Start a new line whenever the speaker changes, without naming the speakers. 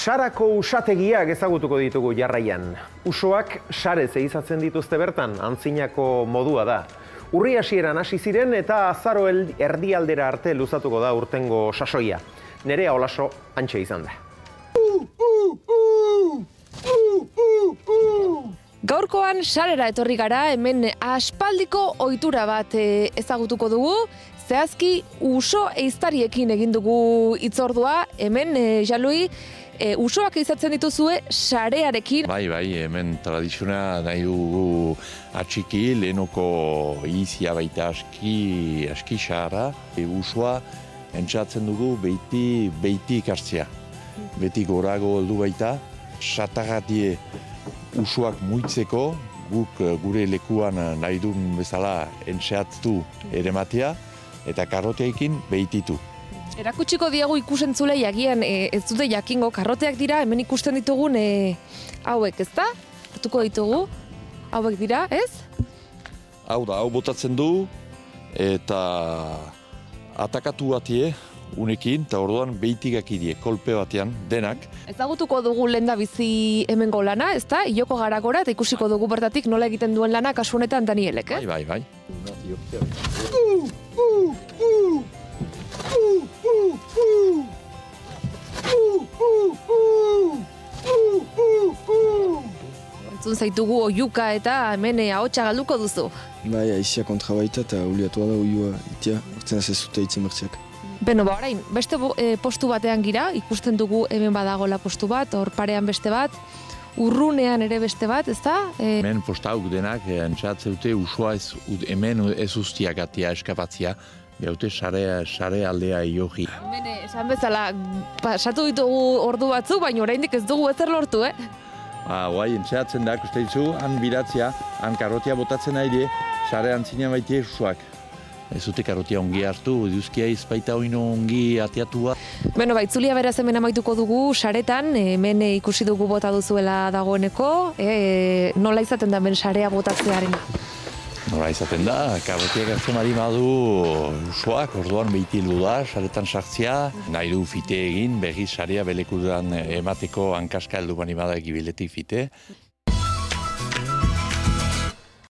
Sarako usategiak ezagutuko ditugu jarraian. Usoak sarez ehizatzen dituzte bertan, antzinako modua da. Urri hasieran hasi ziren eta azaro erdialdera arte luzatuko da urtengo sasoia. Nerea Olaso hantxe izan da.
Gaurkoan sarera etorri gara, hemen aspaldiko ohitura bat ezagutuko dugu. Zehazki uso ehiztariekin egin dugu hitzordua, hemen Jalui usoak ehizatzen dituzue sarearekin.
Bai, hemen tradiziona nahi dugu atxiki, lehenoko izia baita aski xarra. Usoa entzatzen dugu beiti ikartzea. Beti gorago heldu baita, satagatie usoak muitzeko, guk gure lekuan nahi duen bezala entzeatu ere matea, eta karroteekin behititu.
Erakutsiko diegu ikusentzulei agian ez dute jakingo karroteak dira, hemen ikusten ditugun hauek, ezta? Hartuko ditugu, hauek dira, ez?
Hau da, hau botatzen du, eta atakatu batie, unekin, eta orduan behitigak idie, kolpe batean, denak. Ezagutuko
dugu lehendabizi hemengo lana, ezta? Ioko gara gora, eta ikusiko dugu bertatik nola egiten duen lana kasu honetan Danielek, eh?
Bai.
Entzun zaitugu oiuka eta hemen ahotsa galduko duzu.
Bai, aizia kontra baita eta uliatua da oiua itia, urtzen ez zute itzen bertziak.
Beno, orain, beste postu batean gira, ikusten dugu hemen badagola postu bat, hor parean beste bat, urrunean ere beste bat, ez da?
Hemen postauk denak, entzatzen dute usua hemen ez ustiak atia eskapatzia, behaute sare aldea iogi.
Hemen, esan bezala, pasatu ditugu ordu batzu, baina oraindik ez dugu ezer lortu,
Guai, entzatzen da, uste dizu, han biratzia, han karrotia botatzen nahi, sare antzina baitie usuak. Ez dute karrotia ongi hartu, duzkia izpaita oino ongi atiatua.
Beno, baitzulia beraz hemen amaituko dugu, saretan, hemen ikusi dugu bota duzuela dagoeneko, nola izaten da hemen sarea botatzearena?
Nola izaten da, karrotiak hartzen badi badu usoak, orduan behitilu da, saretan sartzea, nahi du fite egin, berriz sarea belekudan emateko hankaska heldu bani bada egibiletik fite.